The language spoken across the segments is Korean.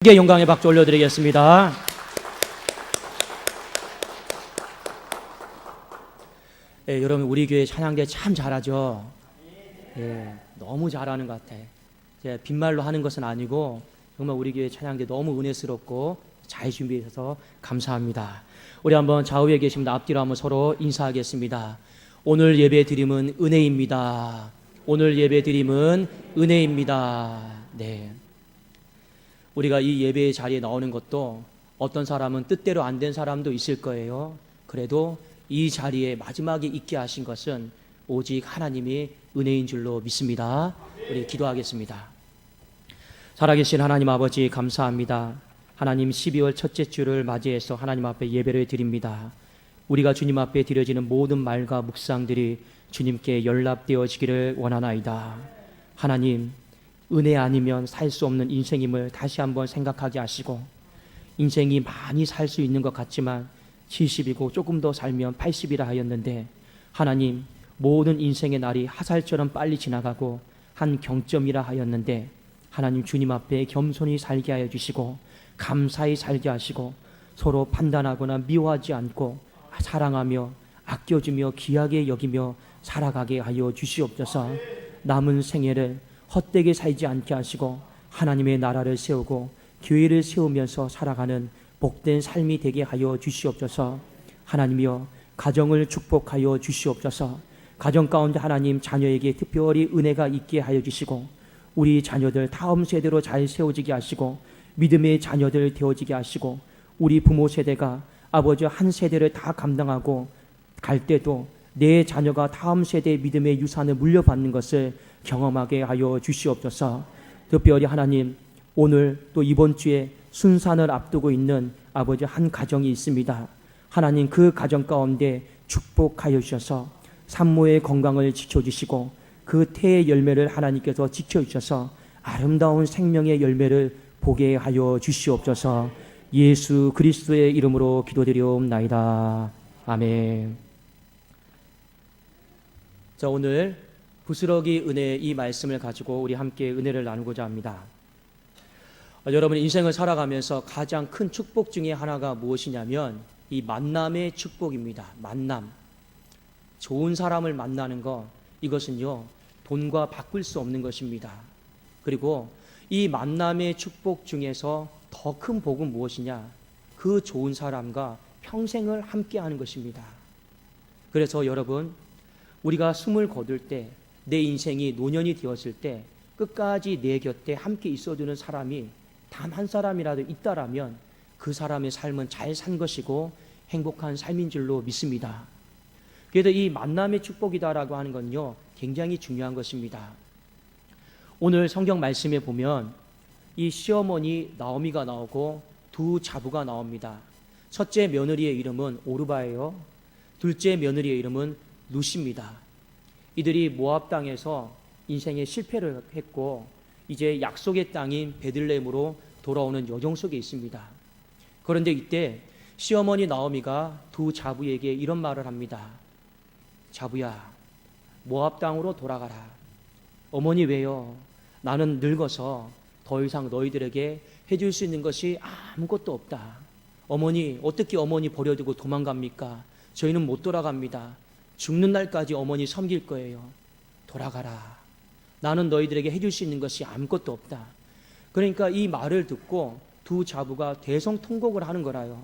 게 영광의 박수 올려드리겠습니다. 여러분 우리 교회 찬양대 참 잘하죠. 너무 잘하는 것 같아. 빈말로 하는 것은 아니고 정말 우리 교회 찬양대 너무 은혜스럽고 잘 준비해서 감사합니다. 우리 한번 좌우에 계신 분 앞뒤로 한번 서로 인사하겠습니다. 오늘 예배 드림은 은혜입니다. 오늘 예배 드림은 은혜입니다. 네. 우리가 이 예배의 자리에 나오는 것도 어떤 사람은 뜻대로 안 된 사람도 있을 거예요. 그래도 이 자리에 마지막에 있게 하신 것은 오직 하나님의 은혜인 줄로 믿습니다. 우리 기도하겠습니다. 살아계신 하나님 아버지 감사합니다. 하나님 12월 첫째 주를 맞이해서 하나님 앞에 예배를 드립니다. 우리가 주님 앞에 드려지는 모든 말과 묵상들이 주님께 연락되어지기를 원하나이다. 하나님, 은혜 아니면 살 수 없는 인생임을 다시 한번 생각하게 하시고, 인생이 많이 살 수 있는 것 같지만 70이고 조금 더 살면 80이라 하였는데, 하나님, 모든 인생의 날이 화살처럼 빨리 지나가고 한 경점이라 하였는데, 하나님 주님 앞에 겸손히 살게 하여 주시고 감사히 살게 하시고 서로 판단하거나 미워하지 않고 사랑하며 아껴주며 귀하게 여기며 살아가게 하여 주시옵소서. 남은 생애를 헛되게 살지 않게 하시고 하나님의 나라를 세우고 교회를 세우면서 살아가는 복된 삶이 되게 하여 주시옵소서. 하나님이여, 가정을 축복하여 주시옵소서. 가정 가운데 하나님 자녀에게 특별히 은혜가 있게 하여 주시고 우리 자녀들 다음 세대로 잘 세워지게 하시고 믿음의 자녀들 되어지게 하시고 우리 부모 세대가 아버지 한 세대를 다 감당하고 갈 때도 내 자녀가 다음 세대의 믿음의 유산을 물려받는 것을 경험하게 하여 주시옵소서. 특별히 하나님, 오늘 또 이번 주에 순산을 앞두고 있는 아버지 한 가정이 있습니다. 하나님, 그 가정 가운데 축복하여 주셔서 산모의 건강을 지켜주시고 그 태의 열매를 하나님께서 지켜주셔서 아름다운 생명의 열매를 보게 하여 주시옵소서. 예수 그리스도의 이름으로 기도드리옵나이다. 아멘. 자, 오늘 부스러기 은혜 이 말씀을 가지고 우리 함께 은혜를 나누고자 합니다. 여러분, 인생을 살아가면서 가장 큰 축복 중에 하나가 무엇이냐면 이 만남의 축복입니다. 만남. 좋은 사람을 만나는 것, 이것은요 돈과 바꿀 수 없는 것입니다. 그리고 이 만남의 축복 중에서 더 큰 복은 무엇이냐? 그 좋은 사람과 평생을 함께하는 것입니다. 그래서 여러분, 우리가 숨을 거둘 때, 내 인생이 노년이 되었을 때 끝까지 내 곁에 함께 있어주는 사람이 단 한 사람이라도 있다라면 그 사람의 삶은 잘 산 것이고 행복한 삶인 줄로 믿습니다. 그래서 이 만남의 축복이다라고 하는 건요 굉장히 중요한 것입니다. 오늘 성경 말씀에 보면 이 시어머니 나오미가 나오고 두 자부가 나옵니다. 첫째 며느리의 이름은 오르바예요. 둘째 며느리의 이름은 루시입니다. 이들이 모압 땅에서 인생에 실패를 했고 이제 약속의 땅인 베들레헴으로 돌아오는 여정 속에 있습니다. 그런데 이때 시어머니 나오미가 두 자부에게 이런 말을 합니다. 자부야, 모압 땅으로 돌아가라. 어머니 왜요? 나는 늙어서 더 이상 너희들에게 해줄 수 있는 것이 아무것도 없다. 어머니, 어떻게 어머니 버려두고 도망갑니까? 저희는 못 돌아갑니다. 죽는 날까지 어머니 섬길 거예요. 돌아가라. 나는 너희들에게 해줄 수 있는 것이 아무것도 없다. 그러니까 이 말을 듣고 두 자부가 대성통곡을 하는 거라요.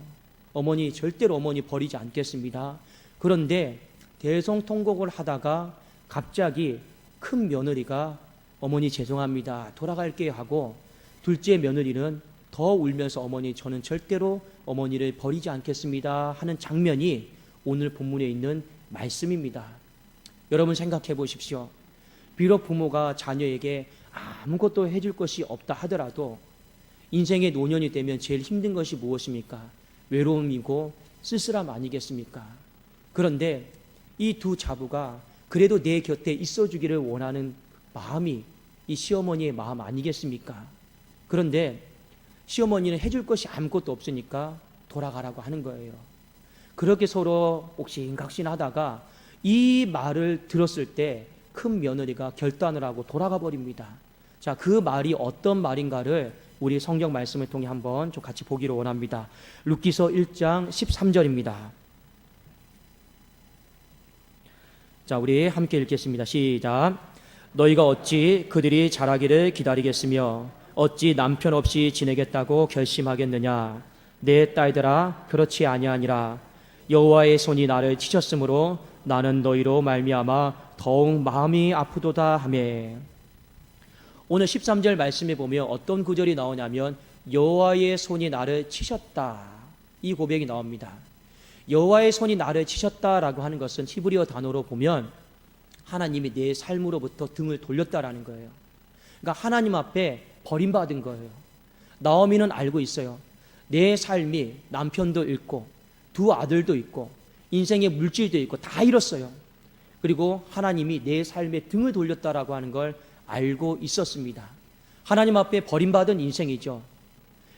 어머니, 절대로 어머니 버리지 않겠습니다. 그런데 대성통곡을 하다가 갑자기 큰 며느리가 어머니 죄송합니다. 돌아갈게요 하고 둘째 며느리는 더 울면서 어머니 저는 절대로 어머니를 버리지 않겠습니다 하는 장면이 오늘 본문에 있는 말씀입니다. 여러분 생각해 보십시오. 비록 부모가 자녀에게 아무것도 해줄 것이 없다 하더라도 인생의 노년이 되면 제일 힘든 것이 무엇입니까? 외로움이고 쓸쓸함 아니겠습니까? 그런데 이 두 자부가 그래도 내 곁에 있어주기를 원하는 마음이 이 시어머니의 마음 아니겠습니까? 그런데 시어머니는 해줄 것이 아무것도 없으니까 돌아가라고 하는 거예요. 그렇게 서로 옥신각신하다가 이 말을 들었을 때 큰 며느리가 결단을 하고 돌아가 버립니다. 자, 그 말이 어떤 말인가를 우리 성경 말씀을 통해 한번 좀 같이 보기를 원합니다. 룻기서 1장 13절입니다. 자, 우리 함께 읽겠습니다. 시작. 너희가 어찌 그들이 자라기를 기다리겠으며 어찌 남편 없이 지내겠다고 결심하겠느냐. 내 딸들아, 그렇지 아니하니라. 여호와의 손이 나를 치셨으므로 나는 너희로 말미암아 더욱 마음이 아프도다 하매. 오늘 13절 말씀에 보면 어떤 구절이 나오냐면 여호와의 손이 나를 치셨다, 이 고백이 나옵니다. 여호와의 손이 나를 치셨다라고 하는 것은 히브리어 단어로 보면 하나님이 내 삶으로부터 등을 돌렸다라는 거예요. 그러니까 하나님 앞에 버림받은 거예요. 나오미는 알고 있어요. 내 삶이 남편도 잃고 두 아들도 있고 인생의 물질도 있고 다 잃었어요. 그리고 하나님이 내 삶에 등을 돌렸다라고 하는 걸 알고 있었습니다. 하나님 앞에 버림받은 인생이죠.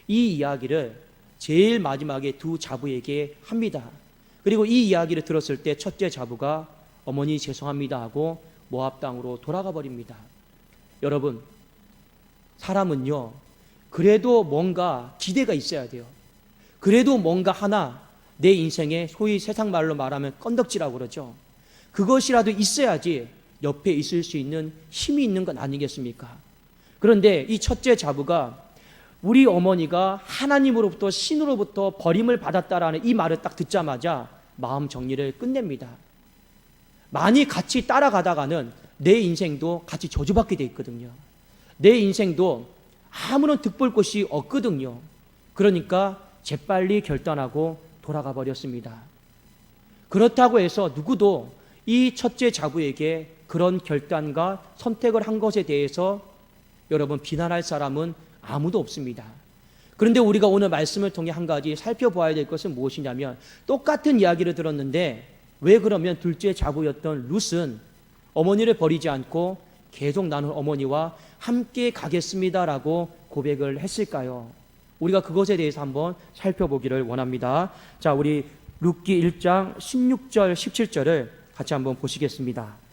이 이야기를 제일 마지막에 두 자부에게 합니다. 그리고 이 이야기를 들었을 때 첫째 자부가 어머니 죄송합니다 하고 모압 땅으로 돌아가 버립니다. 여러분, 사람은요, 그래도 뭔가 기대가 있어야 돼요. 그래도 뭔가 하나 내 인생에 소위 세상 말로 말하면 건덕지라고 그러죠. 그것이라도 있어야지 옆에 있을 수 있는 힘이 있는 것 아니겠습니까? 그런데 이 첫째 자부가 우리 어머니가 하나님으로부터 신으로부터 버림을 받았다라는 이 말을 딱 듣자마자 마음 정리를 끝냅니다. 많이 같이 따라가다가는 내 인생도 같이 저주받게 돼 있거든요. 내 인생도 아무런 득볼 곳이 없거든요. 그러니까 재빨리 결단하고 돌아가 버렸습니다. 그렇다고 해서 누구도 이 첫째 자부에게 그런 결단과 선택을 한 것에 대해서 여러분 비난할 사람은 아무도 없습니다. 그런데 우리가 오늘 말씀을 통해 한 가지 살펴보아야 될 것은 무엇이냐면 똑같은 이야기를 들었는데 왜 그러면 둘째 자부였던 룻은 어머니를 버리지 않고 계속 나는 어머니와 함께 가겠습니다라고 고백을 했을까요? 우리가 그것에 대해서 한번 살펴보기를 원합니다. 자, 우리 룻기 1장 16절 17절을 같이 한번 보시겠습니다.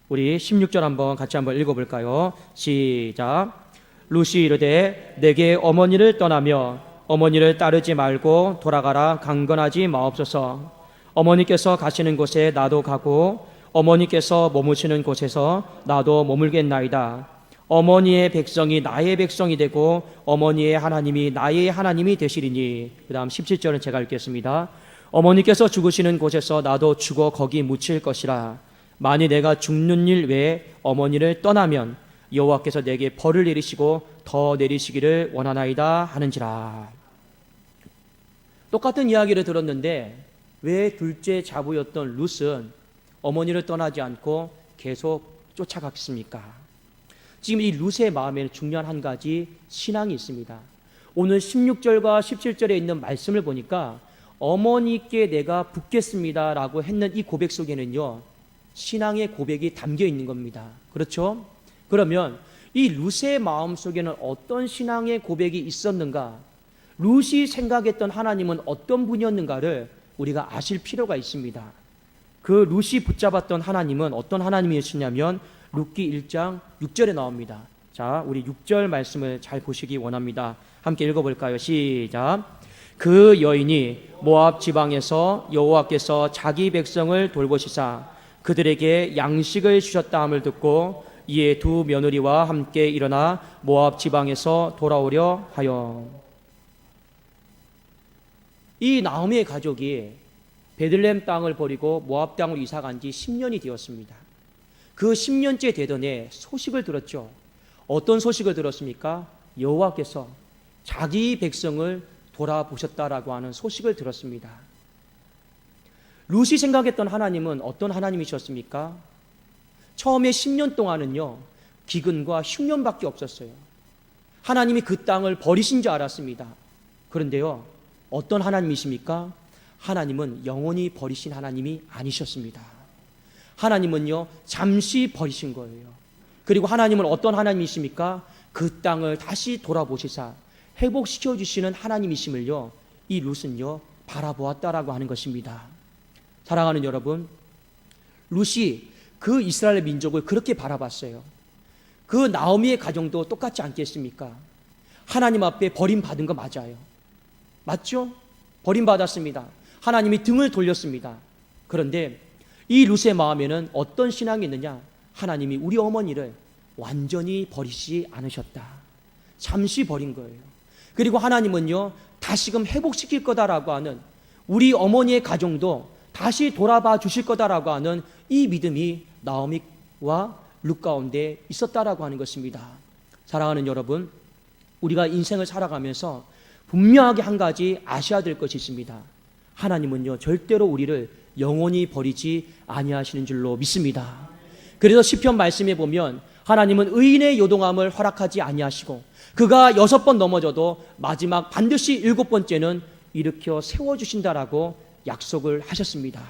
우리 16절 한번 같이 한번 읽어볼까요? 시작. 룻이 이르되 내게 어머니를 떠나며 어머니를 따르지 말고 돌아가라 강건하지 마옵소서. 어머니께서 가시는 곳에 나도 가고 어머니께서 머무시는 곳에서 나도 머물겠나이다. 어머니의 백성이 나의 백성이 되고 어머니의 하나님이 나의 하나님이 되시리니. 그 다음 17절은 제가 읽겠습니다. 어머니께서 죽으시는 곳에서 나도 죽어 거기 묻힐 것이라. 만일 내가 죽는 일 외에 어머니를 떠나면 여호와께서 내게 벌을 내리시고 더 내리시기를 원하나이다 하는지라. 똑같은 이야기를 들었는데 왜 둘째 자부였던 룻은 어머니를 떠나지 않고 계속 쫓아갔습니까? 지금 이 룻의 마음에는 중요한 한 가지 신앙이 있습니다. 오늘 16절과 17절에 있는 말씀을 보니까 어머니께 내가 붙겠습니다라고 했는 이 고백 속에는요, 신앙의 고백이 담겨 있는 겁니다. 그렇죠? 그러면 이 룻의 마음 속에는 어떤 신앙의 고백이 있었는가? 룻이 생각했던 하나님은 어떤 분이었는가를 우리가 아실 필요가 있습니다. 그 룻이 붙잡았던 하나님은 어떤 하나님이었냐면 룻기 1장 6절에 나옵니다. 자, 우리 6절 말씀을 잘 보시기 원합니다. 함께 읽어볼까요? 시작. 그 여인이 모압 지방에서 여호와께서 자기 백성을 돌보시사 그들에게 양식을 주셨다 함을 듣고 이에 두 며느리와 함께 일어나 모압 지방에서 돌아오려 하여. 이 나오미의 가족이 베들레헴 땅을 버리고 모압 땅으로 이사 간 지 10년이 되었습니다. 그 10년째 되던 해 소식을 들었죠. 어떤 소식을 들었습니까? 여호와께서 자기 백성을 돌아보셨다라고 하는 소식을 들었습니다. 룻이 생각했던 하나님은 어떤 하나님이셨습니까? 처음에 10년 동안은요, 기근과 흉년밖에 없었어요. 하나님이 그 땅을 버리신 줄 알았습니다. 그런데요, 어떤 하나님이십니까? 하나님은 영원히 버리신 하나님이 아니셨습니다. 하나님은요, 잠시 버리신 거예요. 그리고 하나님은 어떤 하나님이십니까? 그 땅을 다시 돌아보시사 회복시켜 주시는 하나님이심을요, 이 룻은요 바라보았다라고 하는 것입니다. 사랑하는 여러분, 룻이 그 이스라엘 민족을 그렇게 바라봤어요. 그 나오미의 가정도 똑같지 않겠습니까? 하나님 앞에 버림받은 거 맞아요. 맞죠? 버림받았습니다. 하나님이 등을 돌렸습니다. 그런데 이 룻의 마음에는 어떤 신앙이 있느냐? 하나님이 우리 어머니를 완전히 버리지 않으셨다. 잠시 버린 거예요. 그리고 하나님은요, 다시금 회복시킬 거다라고 하는, 우리 어머니의 가정도 다시 돌아봐 주실 거다라고 하는 이 믿음이 나오미와 룻 가운데 있었다라고 하는 것입니다. 사랑하는 여러분, 우리가 인생을 살아가면서 분명하게 한 가지 아셔야 될 것이 있습니다. 하나님은요, 절대로 우리를 영원히 버리지 아니하시는 줄로 믿습니다. 그래서 시편 말씀에 보면 하나님은 의인의 요동함을 허락하지 아니하시고 그가 6번 넘어져도 마지막 반드시 7번째는 일으켜 세워주신다라고 약속을 하셨습니다.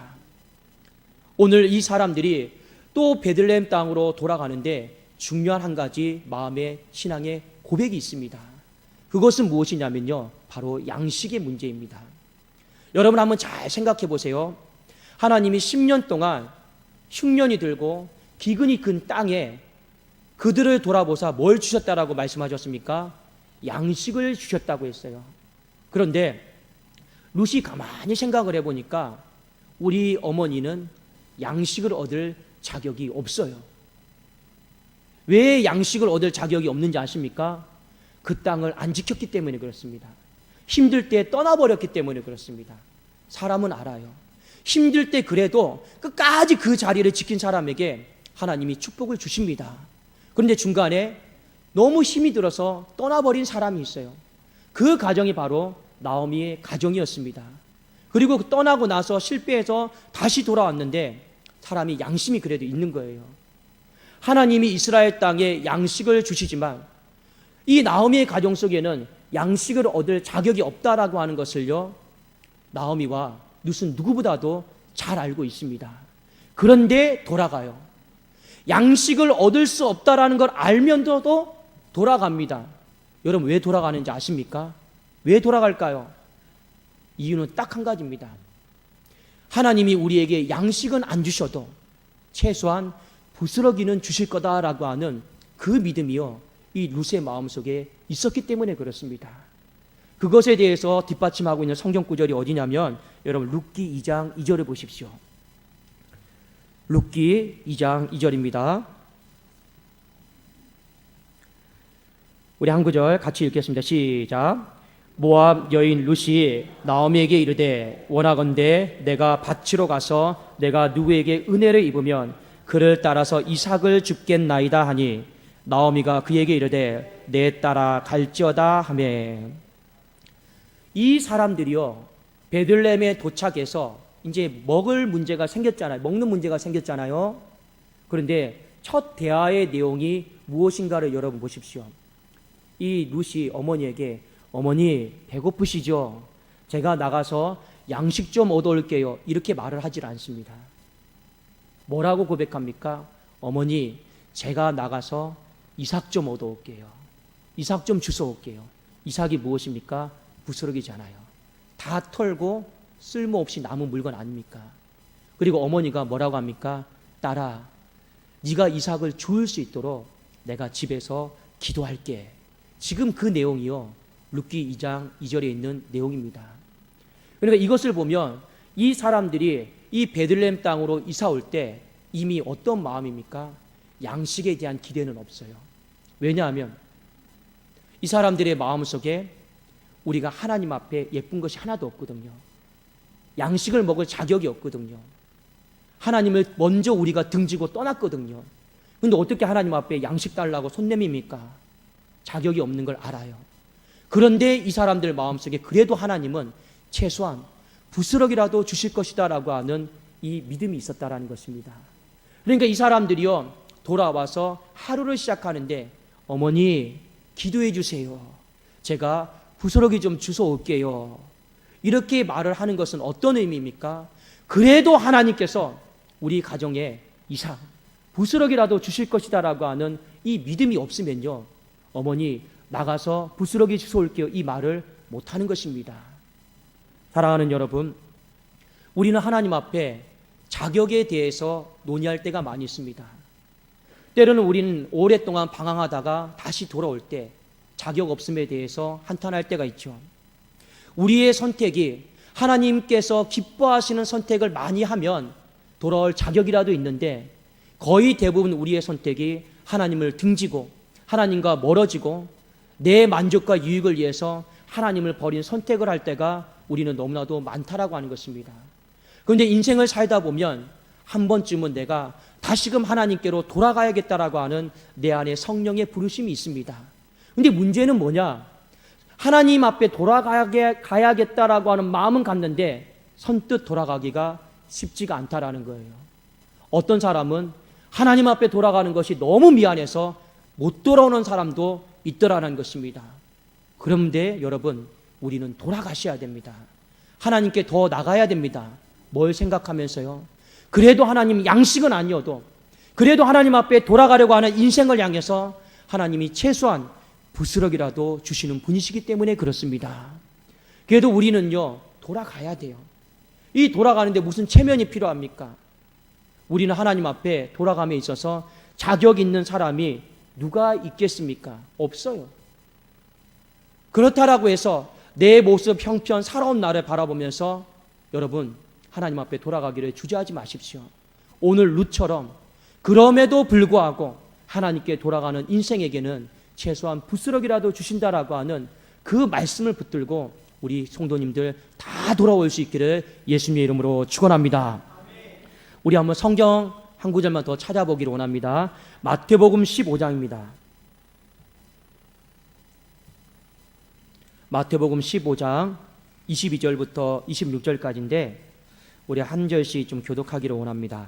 오늘 이 사람들이 또 베들레헴 땅으로 돌아가는데 중요한 한 가지 마음의 신앙의 고백이 있습니다. 그것은 무엇이냐면요, 바로 양식의 문제입니다. 여러분 한번 잘 생각해 보세요. 하나님이 10년 동안 흉년이 들고 기근이 근 땅에 그들을 돌아보사 뭘 주셨다라고 말씀하셨습니까? 양식을 주셨다고 했어요. 그런데 룻이 가만히 생각을 해보니까 우리 어머니는 양식을 얻을 자격이 없어요. 왜 양식을 얻을 자격이 없는지 아십니까? 그 땅을 안 지켰기 때문에 그렇습니다. 힘들 때 떠나버렸기 때문에 그렇습니다. 사람은 알아요. 힘들 때 그래도 끝까지 그 자리를 지킨 사람에게 하나님이 축복을 주십니다. 그런데 중간에 너무 힘이 들어서 떠나버린 사람이 있어요. 그 가정이 바로 나오미의 가정이었습니다. 그리고 떠나고 나서 실패해서 다시 돌아왔는데 사람이 양심이 그래도 있는 거예요. 하나님이 이스라엘 땅에 양식을 주시지만 이 나오미의 가정 속에는 양식을 얻을 자격이 없다라고 하는 것을요, 나오미와 룻은 누구보다도 잘 알고 있습니다. 그런데 돌아가요. 양식을 얻을 수 없다라는 걸 알면서도 돌아갑니다. 여러분 왜 돌아가는지 아십니까? 왜 돌아갈까요? 이유는 딱 한 가지입니다. 하나님이 우리에게 양식은 안 주셔도 최소한 부스러기는 주실 거다라고 하는 그 믿음이요, 이 룻의 마음속에 있었기 때문에 그렇습니다. 그것에 대해서 뒷받침하고 있는 성경 구절이 어디냐면 여러분 룻기 2장 2절을 보십시오. 룻기 2장 2절입니다. 우리 한 구절 같이 읽겠습니다. 시작. 모압 여인 룻이 나오미에게 이르되 원하건대 내가 밭으로 가서 내가 누구에게 은혜를 입으면 그를 따라서 이삭을 줍겠나이다 하니 나오미가 그에게 이르되 내 따라 갈지어다 하매. 이 사람들이요, 베들레헴에 도착해서 이제 먹을 문제가 생겼잖아요. 먹는 문제가 생겼잖아요. 그런데 첫 대화의 내용이 무엇인가를 여러분 보십시오. 이 룻이 어머니에게 어머니 배고프시죠? 제가 나가서 양식 좀 얻어올게요. 이렇게 말을 하질 않습니다. 뭐라고 고백합니까? 어머니 제가 나가서 이삭 좀 얻어올게요. 이삭 좀 주워올게요. 이삭이 무엇입니까? 부스러기잖아요. 다 털고 쓸모없이 남은 물건 아닙니까? 그리고 어머니가 뭐라고 합니까? 딸아, 네가 이삭을 주울 수 있도록 내가 집에서 기도할게. 지금 그 내용이요, 룻기 2장 2절에 있는 내용입니다. 그러니까 이것을 보면 이 사람들이 이 베들레헴 땅으로 이사 올 때 이미 어떤 마음입니까? 양식에 대한 기대는 없어요. 왜냐하면 이 사람들의 마음속에 우리가 하나님 앞에 예쁜 것이 하나도 없거든요. 양식을 먹을 자격이 없거든요. 하나님을 먼저 우리가 등지고 떠났거든요. 근데 어떻게 하나님 앞에 양식 달라고 손 내밉니까? 자격이 없는 걸 알아요. 그런데 이 사람들 마음속에 그래도 하나님은 최소한 부스럭이라도 주실 것이다 라고 하는 이 믿음이 있었다라는 것입니다. 그러니까 이 사람들이요, 돌아와서 하루를 시작하는데 어머니 기도해 주세요. 제가 부스러기 좀 주워 올게요. 이렇게 말을 하는 것은 어떤 의미입니까? 그래도 하나님께서 우리 가정에 이삭, 부스러기라도 주실 것이다 라고 하는 이 믿음이 없으면요, 어머니 나가서 부스러기 주워 올게요, 이 말을 못하는 것입니다. 사랑하는 여러분, 우리는 하나님 앞에 자격에 대해서 논의할 때가 많이 있습니다. 때로는 우리는 오랫동안 방황하다가 다시 돌아올 때 자격 없음에 대해서 한탄할 때가 있죠. 우리의 선택이 하나님께서 기뻐하시는 선택을 많이 하면 돌아올 자격이라도 있는데, 거의 대부분 우리의 선택이 하나님을 등지고 하나님과 멀어지고 내 만족과 유익을 위해서 하나님을 버린 선택을 할 때가 우리는 너무나도 많다라고 하는 것입니다. 그런데 인생을 살다 보면 한 번쯤은 내가 다시금 하나님께로 돌아가야겠다라고 하는 내 안에 성령의 부르심이 있습니다. 근데 문제는 뭐냐? 하나님 앞에 돌아가야겠다라고 하는 마음은 갖는데 선뜻 돌아가기가 쉽지가 않다라는 거예요. 어떤 사람은 하나님 앞에 돌아가는 것이 너무 미안해서 못 돌아오는 사람도 있더라는 것입니다. 그런데 여러분, 우리는 돌아가셔야 됩니다. 하나님께 더 나가야 됩니다. 뭘 생각하면서요? 그래도 하나님 양식은 아니어도, 그래도 하나님 앞에 돌아가려고 하는 인생을 향해서 하나님이 최소한 부스럭이라도 주시는 분이시기 때문에 그렇습니다. 그래도 우리는요, 돌아가야 돼요. 이 돌아가는데 무슨 체면이 필요합니까? 우리는 하나님 앞에 돌아감에 있어서 자격 있는 사람이 누가 있겠습니까? 없어요. 그렇다라고 해서 내 모습 형편 살아온 나를 바라보면서 여러분, 하나님 앞에 돌아가기를 주저하지 마십시오. 오늘 룻처럼 그럼에도 불구하고 하나님께 돌아가는 인생에게는 최소한 부스럭이라도 주신다라고 하는 그 말씀을 붙들고 우리 성도님들 다 돌아올 수 있기를 예수님의 이름으로 축원합니다. 우리 한번 성경 한 구절만 더 찾아보기를 원합니다. 마태복음 15장입니다. 마태복음 15장 22절부터 26절까지인데 우리 한 절씩 좀 교독하기를 원합니다.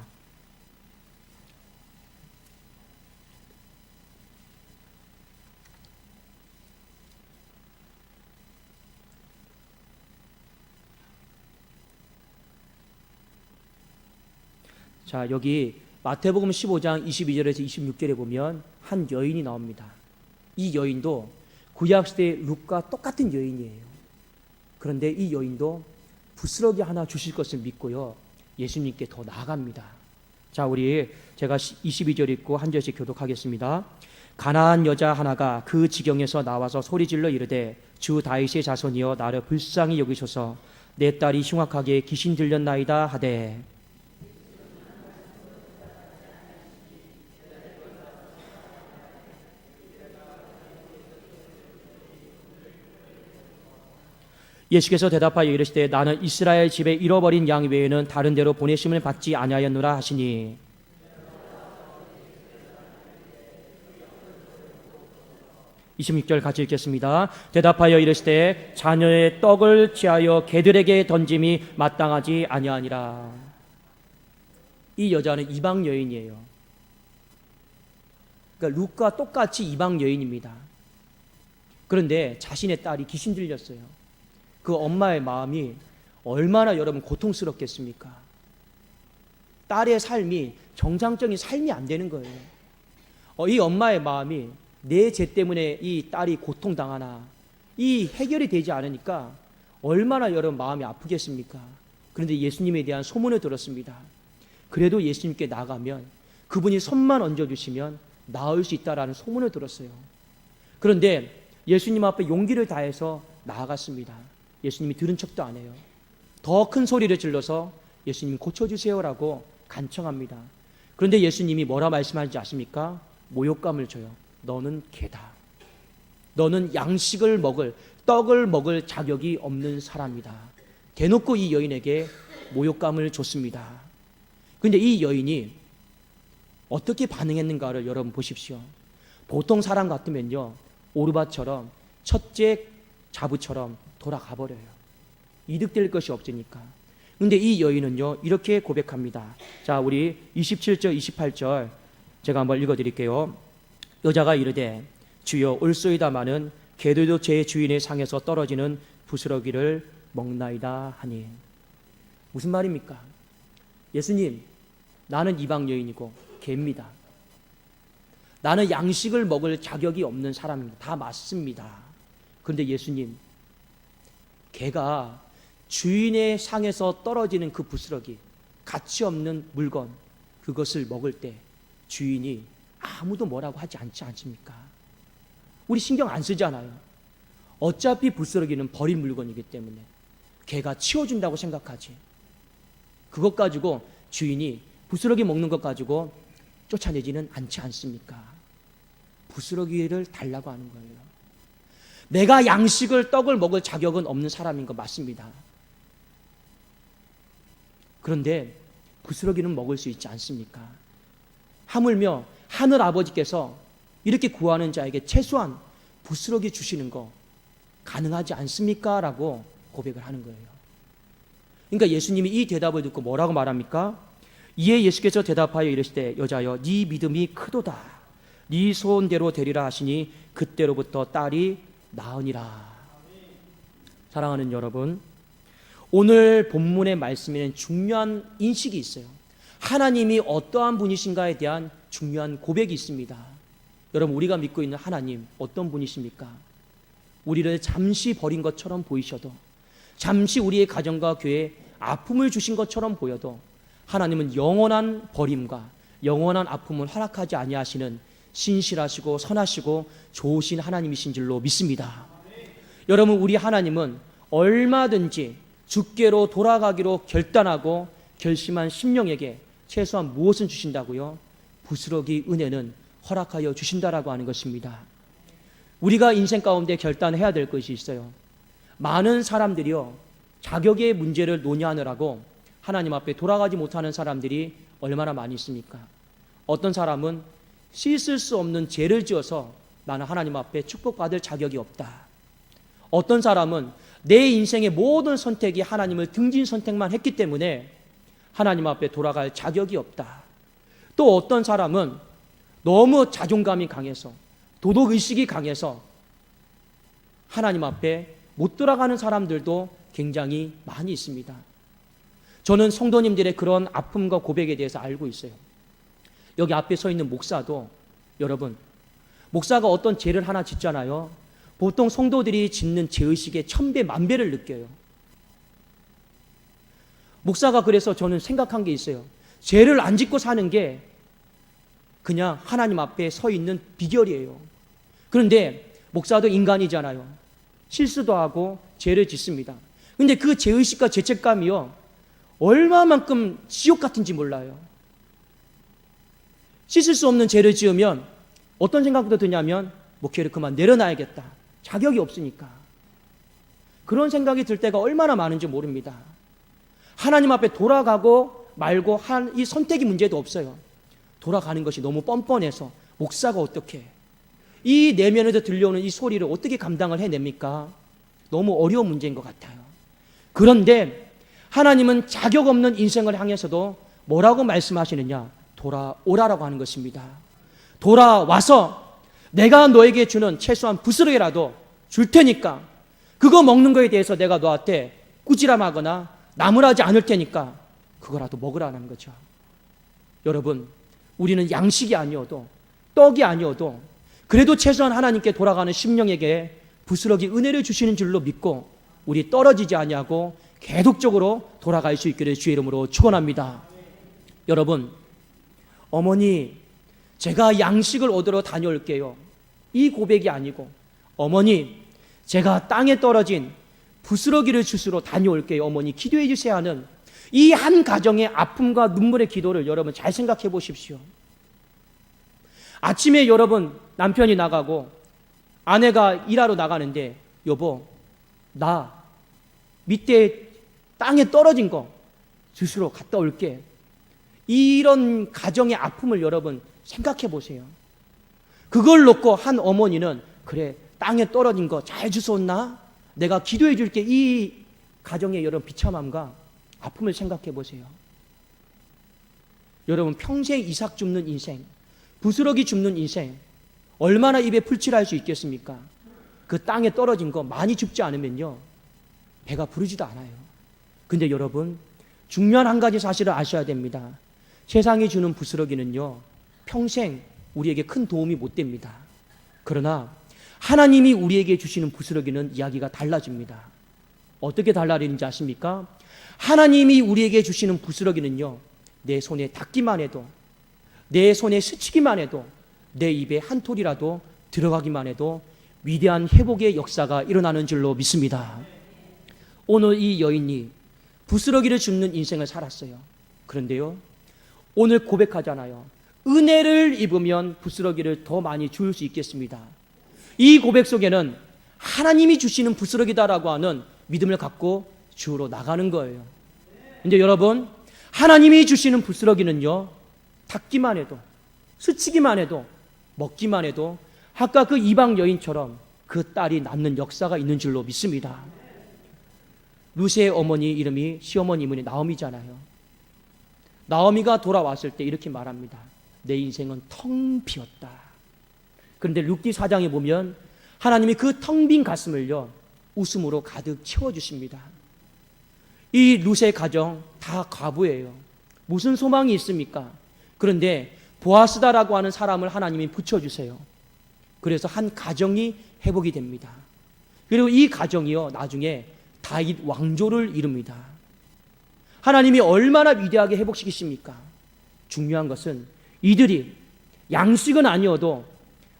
자, 여기 마태복음 15장 22절에서 26절에 보면 한 여인이 나옵니다. 이 여인도 구약시대의 룻과 똑같은 여인이에요. 그런데 이 여인도 부스러기 하나 주실 것을 믿고요, 예수님께 더 나아갑니다. 자, 제가 22절 읽고 한 절씩 교독하겠습니다. 가나안 여자 하나가 그 지경에서 나와서 소리질러 이르되 주 다윗의 자손이여 나를 불쌍히 여기소서, 내 딸이 흉악하게 귀신 들렸나이다 하되, 예수께서 대답하여 이르시되 나는 이스라엘 집에 잃어버린 양 외에는 다른 데로 보내심을 받지 아니하였노라 하시니, 26절 같이 읽겠습니다. 대답하여 이르시되 자녀의 떡을 취하여 개들에게 던짐이 마땅하지 아니하니라. 이 여자는 이방 여인이에요. 그러니까 룻과 똑같이 이방 여인입니다. 그런데 자신의 딸이 귀신 들렸어요. 그 엄마의 마음이 얼마나 여러분 고통스럽겠습니까? 딸의 삶이 정상적인 삶이 안 되는 거예요. 이 엄마의 마음이 내 죄 때문에 이 딸이 고통당하나, 이 해결이 되지 않으니까 얼마나 여러분 마음이 아프겠습니까? 그런데 예수님에 대한 소문을 들었습니다. 그래도 예수님께 나가면 그분이 손만 얹어주시면 나을 수 있다라는 소문을 들었어요. 그런데 예수님 앞에 용기를 다해서 나아갔습니다. 예수님이 들은 척도 안 해요. 더 큰 소리를 질러서 예수님 고쳐주세요라고 간청합니다. 그런데 예수님이 뭐라 말씀하는지 아십니까? 모욕감을 줘요. 너는 개다. 너는 양식을 먹을, 떡을 먹을 자격이 없는 사람이다. 대놓고 이 여인에게 모욕감을 줬습니다. 그런데 이 여인이 어떻게 반응했는가를 여러분 보십시오. 보통 사람 같으면요, 오르바처럼 첫째 자부처럼 돌아가 버려요. 이득될 것이 없으니까. 근데 이 여인은요, 이렇게 고백합니다. 자, 우리 27절, 28절 제가 한번 읽어드릴게요. 여자가 이르되 주여 올소이다마는 개들도 제 주인의 상에서 떨어지는 부스러기를 먹나이다 하니. 무슨 말입니까? 예수님, 나는 이방 여인이고 개입니다. 나는 양식을 먹을 자격이 없는 사람입니다. 다 맞습니다. 그런데 예수님, 개가 주인의 상에서 떨어지는 그 부스러기, 가치 없는 물건, 그것을 먹을 때 주인이 아무도 뭐라고 하지 않지 않습니까? 우리 신경 안 쓰잖아요. 어차피 부스러기는 버린 물건이기 때문에 개가 치워준다고 생각하지. 그것 가지고 주인이 부스러기 먹는 것 가지고 쫓아내지는 않지 않습니까? 부스러기를 달라고 하는 거예요. 내가 양식을, 떡을 먹을 자격은 없는 사람인 거 맞습니다. 그런데 부스러기는 먹을 수 있지 않습니까? 하물며 하늘 아버지께서 이렇게 구하는 자에게 최소한 부스러기 주시는 거 가능하지 않습니까? 라고 고백을 하는 거예요. 그러니까 예수님이 이 대답을 듣고 뭐라고 말합니까? 이에 예수께서 대답하여 이르시되 여자여 네 믿음이 크도다. 네 소원대로 되리라 하시니 그때로부터 딸이 나으니라. 사랑하는 여러분, 오늘 본문의 말씀에는 중요한 인식이 있어요. 하나님이 어떠한 분이신가에 대한 중요한 고백이 있습니다. 여러분, 우리가 믿고 있는 하나님 어떤 분이십니까? 우리를 잠시 버린 것처럼 보이셔도, 잠시 우리의 가정과 교회에 아픔을 주신 것처럼 보여도 하나님은 영원한 버림과 영원한 아픔을 허락하지 아니하시는 신실하시고 선하시고 좋으신 하나님이신 줄로 믿습니다. 여러분, 우리 하나님은 얼마든지 주께로 돌아가기로 결단하고 결심한 심령에게 최소한 무엇을 주신다고요? 부스러기 은혜는 허락하여 주신다라고 하는 것입니다. 우리가 인생 가운데 결단해야 될 것이 있어요. 많은 사람들이요, 자격의 문제를 논의하느라고 하나님 앞에 돌아가지 못하는 사람들이 얼마나 많이 있습니까? 어떤 사람은 씻을 수 없는 죄를 지어서 나는 하나님 앞에 축복받을 자격이 없다. 어떤 사람은 내 인생의 모든 선택이 하나님을 등진 선택만 했기 때문에 하나님 앞에 돌아갈 자격이 없다. 또 어떤 사람은 너무 자존감이 강해서, 도덕의식이 강해서 하나님 앞에 못 돌아가는 사람들도 굉장히 많이 있습니다. 저는 성도님들의 그런 아픔과 고백에 대해서 알고 있어요. 여기 앞에 서 있는 목사도, 여러분, 목사가 어떤 죄를 하나 짓잖아요. 보통 성도들이 짓는 죄의식의 1000배, 10,000배를 느껴요. 목사가 그래서 저는 생각한 게 있어요. 죄를 안 짓고 사는 게 그냥 하나님 앞에 서 있는 비결이에요. 그런데 목사도 인간이잖아요. 실수도 하고 죄를 짓습니다. 근데 그 죄의식과 죄책감이요, 얼마만큼 지옥 같은지 몰라요. 씻을 수 없는 죄를 지으면 어떤 생각도 드냐면 목회를 그만 내려놔야겠다. 자격이 없으니까. 그런 생각이 들 때가 얼마나 많은지 모릅니다. 하나님 앞에 돌아가고 말고 한 이 선택이 문제도 없어요. 돌아가는 것이 너무 뻔뻔해서 목사가 어떻게 이 내면에서 들려오는 이 소리를 어떻게 감당을 해냅니까? 너무 어려운 문제인 것 같아요. 그런데 하나님은 자격 없는 인생을 향해서도 뭐라고 말씀하시느냐? 돌아오라라고 하는 것입니다. 돌아와서 내가 너에게 주는 최소한 부스러기라도 줄 테니까, 그거 먹는 거에 대해서 내가 너한테 꾸지람하거나 나무라지 않을 테니까 그거라도 먹으라는 거죠. 여러분, 우리는 양식이 아니어도, 떡이 아니어도 그래도 최소한 하나님께 돌아가는 심령에게 부스러기 은혜를 주시는 줄로 믿고 우리 떨어지지 아니하고 계속적으로 돌아갈 수 있기를 주의 이름으로 축원합니다. 여러분, 어머니, 제가 양식을 얻으러 다녀올게요. 이 고백이 아니고, 어머니, 제가 땅에 떨어진 부스러기를 주스러 다녀올게요. 어머니, 기도해 주세요 하는 이 한 가정의 아픔과 눈물의 기도를 여러분 잘 생각해 보십시오. 아침에 여러분 남편이 나가고 아내가 일하러 나가는데, 여보, 나 밑에 땅에 떨어진 거 주스러 갔다 올게. 이런 가정의 아픔을 여러분 생각해 보세요. 그걸 놓고 한 어머니는, 그래, 땅에 떨어진 거 잘 주웠나? 내가 기도해 줄게. 이 가정의 여러분 비참함과 아픔을 생각해 보세요. 여러분, 평생 이삭 줍는 인생, 부스러기 줍는 인생, 얼마나 입에 풀칠할 수 있겠습니까? 그 땅에 떨어진 거 많이 줍지 않으면요, 배가 부르지도 않아요. 근데 여러분, 중요한 한 가지 사실을 아셔야 됩니다. 세상이 주는 부스러기는요, 평생 우리에게 큰 도움이 못 됩니다. 그러나 하나님이 우리에게 주시는 부스러기는 이야기가 달라집니다. 어떻게 달라지는지 아십니까? 하나님이 우리에게 주시는 부스러기는요, 내 손에 닿기만 해도, 내 손에 스치기만 해도 내 입에 한 톨이라도 들어가기만 해도 위대한 회복의 역사가 일어나는 줄로 믿습니다. 오늘 이 여인이 부스러기를 줍는 인생을 살았어요. 그런데요, 오늘 고백하잖아요. 은혜를 입으면 부스러기를 더 많이 주울 수 있겠습니다. 이 고백 속에는 하나님이 주시는 부스러기다라고 하는 믿음을 갖고 주우러 나가는 거예요. 이제 여러분, 하나님이 주시는 부스러기는요, 닦기만 해도, 스치기만 해도, 먹기만 해도 아까 그 이방 여인처럼 그 딸이 낳는 역사가 있는 줄로 믿습니다. 루세의 어머니 이름이, 시어머니 이름이 나오미잖아요. 나오미가 돌아왔을 때 이렇게 말합니다. 내 인생은 텅 비었다. 그런데 룻기 4장에 보면 하나님이 그 텅 빈 가슴을요, 웃음으로 가득 채워주십니다. 이 룻의 가정 다 과부예요. 무슨 소망이 있습니까? 그런데 보아스다라고 하는 사람을 하나님이 붙여주세요. 그래서 한 가정이 회복이 됩니다. 그리고 이 가정이요, 나중에 다윗 왕조를 이룹니다. 하나님이 얼마나 위대하게 회복시키십니까? 중요한 것은 이들이 양식은 아니어도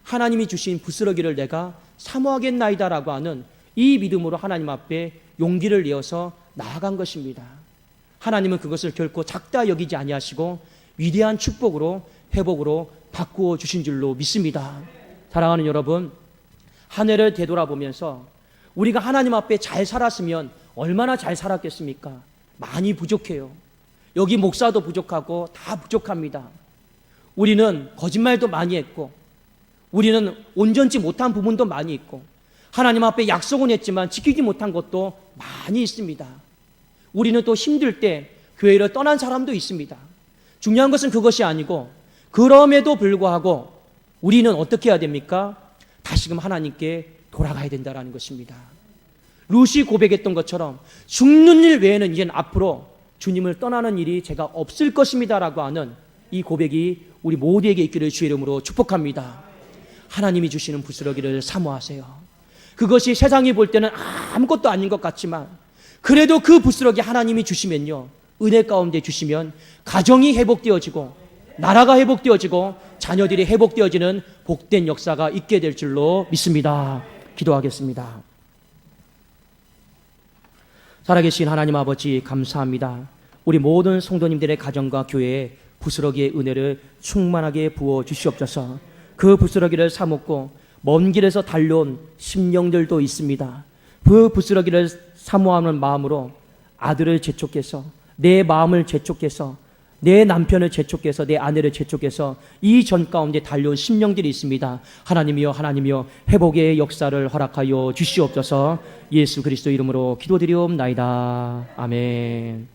하나님이 주신 부스러기를 내가 사모하겠나이다라고 하는 이 믿음으로 하나님 앞에 용기를 내어서 나아간 것입니다. 하나님은 그것을 결코 작다 여기지 아니하시고 위대한 축복으로, 회복으로 바꾸어 주신 줄로 믿습니다. 사랑하는 여러분, 한 해를 되돌아보면서 우리가 하나님 앞에 잘 살았으면 얼마나 잘 살았겠습니까? 많이 부족해요. 여기 목사도 부족하고 다 부족합니다. 우리는 거짓말도 많이 했고, 우리는 온전치 못한 부분도 많이 있고, 하나님 앞에 약속은 했지만 지키지 못한 것도 많이 있습니다. 우리는 또 힘들 때 교회를 떠난 사람도 있습니다. 중요한 것은 그것이 아니고, 그럼에도 불구하고 우리는 어떻게 해야 됩니까? 다시금 하나님께 돌아가야 된다는 것입니다. 룻이 고백했던 것처럼 죽는 일 외에는 이젠 앞으로 주님을 떠나는 일이 제가 없을 것입니다라고 하는 이 고백이 우리 모두에게 있기를 주의 이름으로 축복합니다. 하나님이 주시는 부스러기를 사모하세요. 그것이 세상이 볼 때는 아무것도 아닌 것 같지만 그래도 그 부스러기 하나님이 주시면요, 은혜 가운데 주시면 가정이 회복되어지고 나라가 회복되어지고 자녀들이 회복되어지는 복된 역사가 있게 될 줄로 믿습니다. 기도하겠습니다. 살아계신 하나님 아버지, 감사합니다. 우리 모든 성도님들의 가정과 교회에 부스러기의 은혜를 충만하게 부어 주시옵소서. 그 부스러기를 사먹고 먼 길에서 달려온 심령들도 있습니다. 그 부스러기를 사모하는 마음으로 아들을 재촉해서, 내 마음을 재촉해서, 내 남편을 재촉해서, 내 아내를 재촉해서 이 전 가운데 달려온 심령들이 있습니다. 하나님이여, 하나님이여, 회복의 역사를 허락하여 주시옵소서. 예수 그리스도 이름으로 기도드리옵나이다. 아멘.